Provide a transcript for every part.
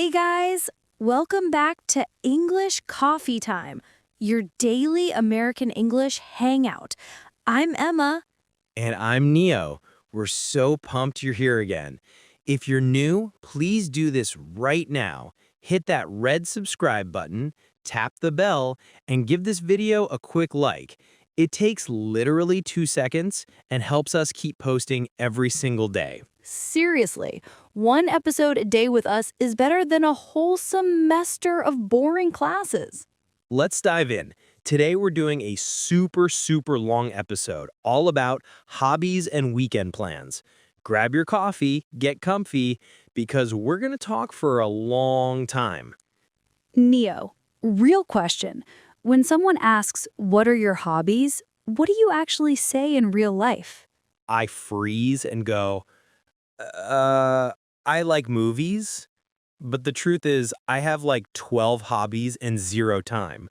Hey guys, welcome back to English Coffee Time, your daily American English hangout. I'm Emma. And I'm Neo. We're so pumped you're here again. If you're new, please do this right now. Hit that red subscribe button, tap the bell, and give this video a quick like. It takes literally 2 seconds and helps us keep posting every single day. Seriously, one episode a day with us is better than a whole semester of boring classes. Let's dive in. Today we're doing a super long episode all about hobbies and weekend plans. Grab your coffee, get comfy, because we're going to talk for a long time. Neo, real question. When someone asks, what are your hobbies? What do you actually say in real life? I freeze and go, I like movies, but the truth is I have like 12 hobbies and 0 time.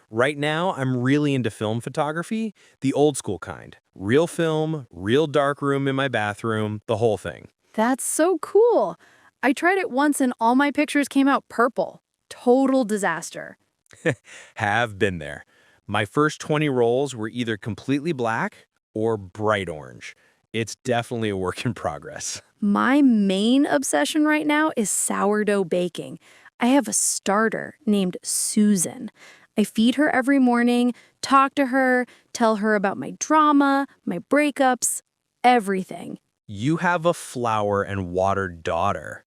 Right now, I'm really into film photography, the old school kind. Real film, real dark room in my bathroom, the whole thing. That's so cool. I tried it once and all my pictures came out purple. Total disaster. Have been there. My first 20 rolls were either completely black or bright orange. It's definitely a work in progress. My main obsession right now is sourdough baking. I have a starter named Susan. I feed her every morning, talk to her, tell her about my drama, my breakups, everything. You have a flower and watered daughter.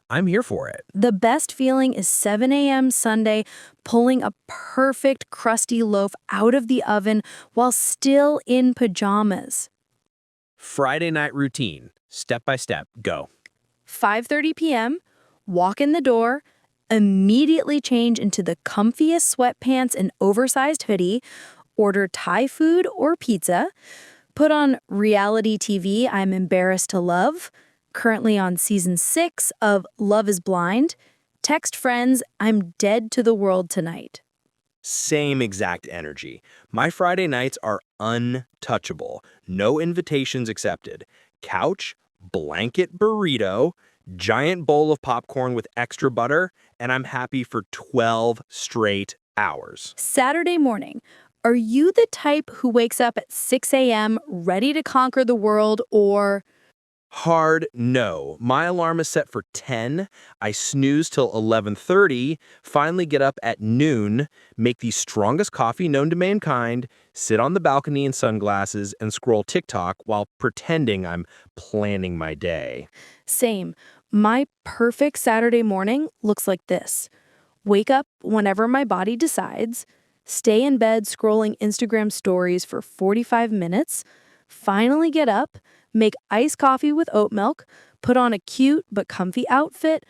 I'm here for it. The best feeling is 7 a.m. Sunday, pulling a perfect crusty loaf out of the oven while still in pajamas. Friday night routine, step by step, go. 5:30 p.m., walk in the door, immediately change into the comfiest sweatpants and oversized hoodie, order Thai food or pizza, put on reality TV I'm embarrassed to love, currently on season 6 of Love is Blind, text friends I'm dead to the world tonight. Same exact energy. My Friday nights are untouchable. No invitations accepted. Couch, blanket burrito, giant bowl of popcorn with extra butter, and I'm happy for 12 straight hours. Saturday morning, are you the type who wakes up at 6 a.m. ready to conquer the world or... Hard no. My alarm is set for 10. I snooze till 11:30, finally get up at noon, make the strongest coffee known to mankind, sit on the balcony in sunglasses, and scroll TikTok while pretending I'm planning my day. Same. My perfect Saturday morning looks like this. Wake up whenever my body decides, stay in bed scrolling Instagram stories for 45 minutes, finally get up, make iced coffee with oat milk, put on a cute but comfy outfit,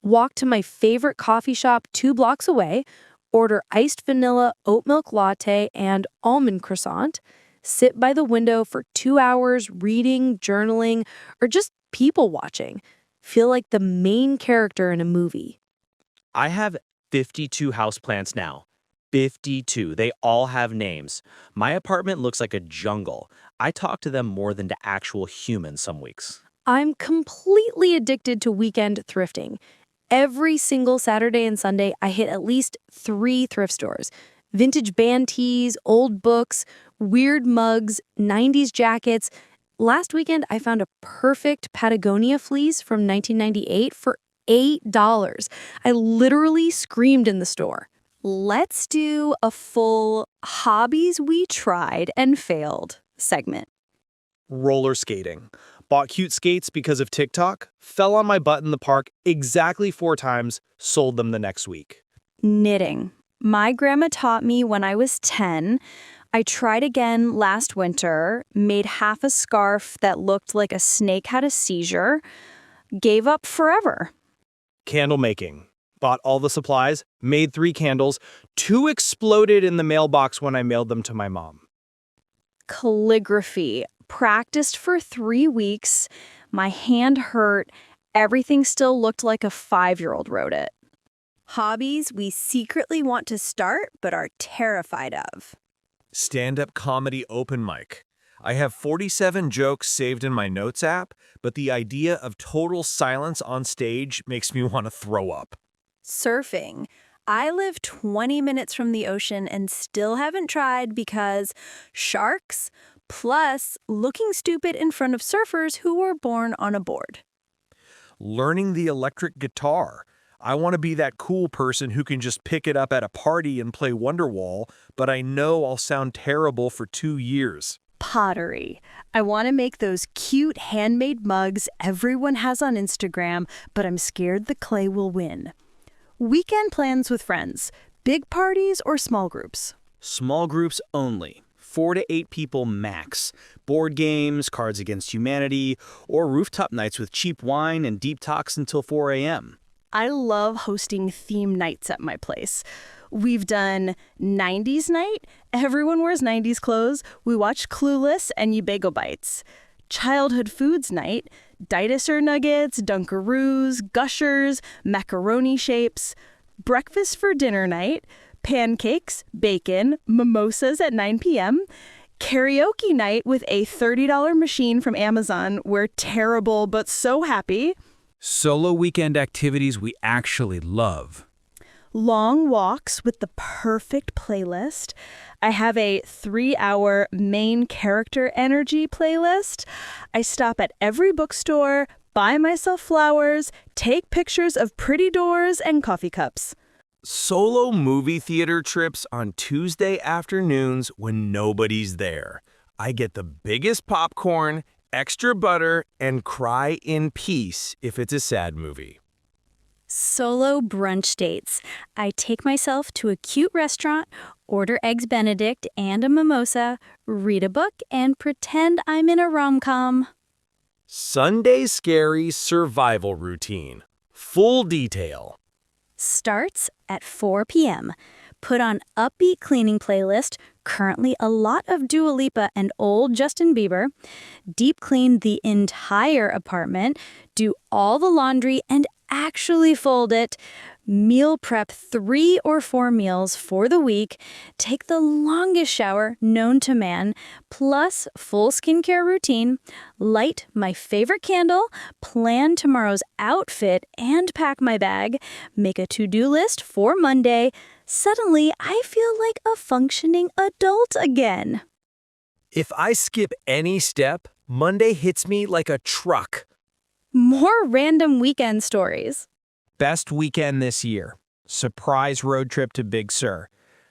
walk to my favorite coffee shop 2 blocks away, order iced vanilla oat milk latte and almond croissant, sit by the window for 2 hours reading, journaling, or just people watching. Feel like the main character in a movie. I have 52 houseplants now. 52. They all have names. My apartment looks like a jungle. I talk to them more than to actual humans some weeks. I'm completely addicted to weekend thrifting. Every single Saturday and Sunday, I hit at least 3 thrift stores. Vintage band tees, old books, weird mugs, 90s jackets. Last weekend, I found a perfect Patagonia fleece from 1998 for $8. I literally screamed in the store. Let's do a full hobbies we tried and failed segment. Roller skating. Bought cute skates because of TikTok, fell on my butt in the park exactly 4 times, sold them the next week. Knitting. My grandma taught me when I was 10. I tried again last winter, made half a scarf that looked like a snake had a seizure, gave up forever. Candle making. Bought all the supplies, made 3 candles, 2 exploded in the mailbox when I mailed them to my mom. Calligraphy. Practiced for 3 weeks. My hand hurt. Everything still looked like a 5-year-old wrote it. Hobbies we secretly want to start but are terrified of. Stand-up comedy open mic. I have 47 jokes saved in my notes app, but the idea of total silence on stage makes me want to throw up. Surfing. I live 20 minutes from the ocean and still haven't tried because sharks, plus looking stupid in front of surfers who were born on a board. Learning the electric guitar. I want to be that cool person who can just pick it up at a party and play Wonderwall, but I know I'll sound terrible for 2 years. Pottery. I want to make those cute handmade mugs everyone has on Instagram, but I'm scared the clay will win. Weekend plans with friends. Big parties or small groups? Small groups only. 4 to 8 people max. Board games, Cards Against Humanity, or rooftop nights with cheap wine and deep talks until 4 a.m. I love hosting theme nights at my place. We've done 90s night. Everyone wears 90s clothes. We watch Clueless and Ubago Bites. Childhood foods night. Dinosaur nuggets, Dunkaroos, Gushers, macaroni shapes. Breakfast for dinner night. Pancakes, bacon, mimosas at 9 p.m. Karaoke night with a $30 machine from Amazon. We're terrible but so happy. Solo weekend activities we actually love. Long walks with the perfect playlist. I have a 3-hour main character energy playlist. I stop at every bookstore, buy myself flowers, take pictures of pretty doors and coffee cups. Solo movie theater trips on Tuesday afternoons when nobody's there. I get the biggest popcorn, extra butter, and cry in peace if it's a sad movie. Solo brunch dates. I take myself to a cute restaurant, order Eggs Benedict and a mimosa, read a book, and pretend I'm in a rom-com. Sunday scary survival routine. Full detail. Starts at 4 p.m. Put on upbeat cleaning playlist, currently a lot of Dua Lipa and old Justin Bieber. Deep clean the entire apartment, do all the laundry and actually fold it. Meal prep 3 or 4 meals for the week. Take the longest shower known to man, plus full skincare routine. Light my favorite candle, plan tomorrow's outfit and pack my bag. Make a to-do list for Monday. Suddenly, I feel like a functioning adult again. If I skip any step, Monday hits me like a truck. More random weekend stories. Best weekend this year. Surprise road trip to Big Sur.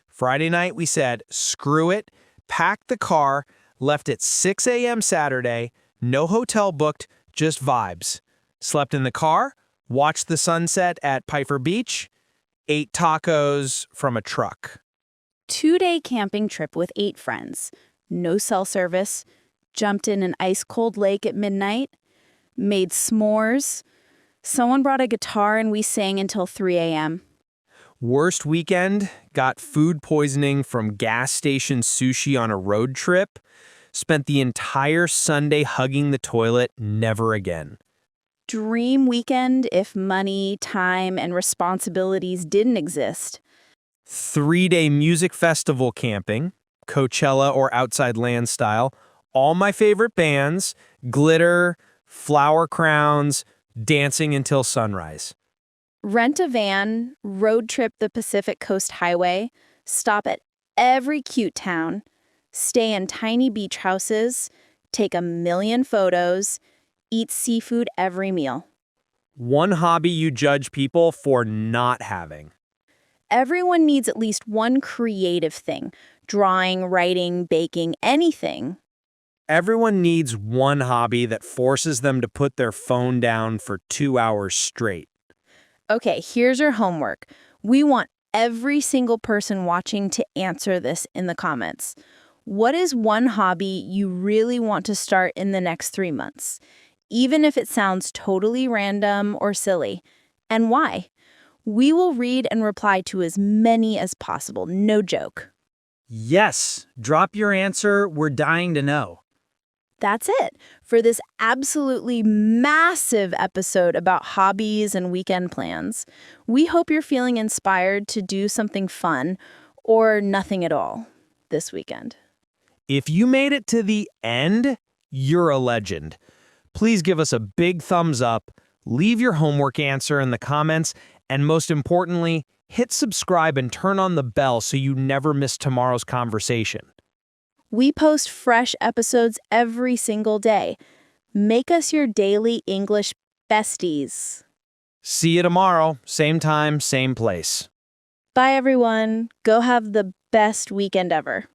Friday night we said, screw it, packed the car, left at 6 a.m. Saturday, no hotel booked, just vibes. Slept in the car, watched the sunset at Pfeiffer Beach, ate tacos from a truck. 2-day camping trip with 8 friends. No cell service. Jumped in an ice-cold lake at midnight. Made s'mores. Someone brought a guitar and we sang until 3 a.m. Worst weekend, got food poisoning from gas station sushi on a road trip. Spent the entire Sunday hugging the toilet, never again. Dream weekend if money, time, and responsibilities didn't exist. 3-day music festival camping, Coachella or Outside Land style. All my favorite bands, glitter, flower crowns, dancing until sunrise. Rent a van, road trip the Pacific Coast Highway, stop at every cute town, stay in tiny beach houses, take a million photos, eat seafood every meal. One hobby you judge people for not having. Everyone needs at least one creative thing. Drawing, writing, baking, anything. Everyone needs one hobby that forces them to put their phone down for 2 hours straight. Okay, here's your homework. We want every single person watching to answer this in the comments. What is one hobby you really want to start in the next 3 months? Even if it sounds totally random or silly. And why? We will read and reply to as many as possible, no joke. Yes, drop your answer. We're dying to know. That's it for this absolutely massive episode about hobbies and weekend plans. We hope you're feeling inspired to do something fun or nothing at all this weekend. If you made it to the end, you're a legend. Please give us a big thumbs up, leave your homework answer in the comments, And most importantly, hit subscribe and turn on the bell so you never miss tomorrow's conversation. We post fresh episodes every single day. Make us your daily English besties. See you tomorrow, same time, same place. Bye, everyone. Go have the best weekend ever.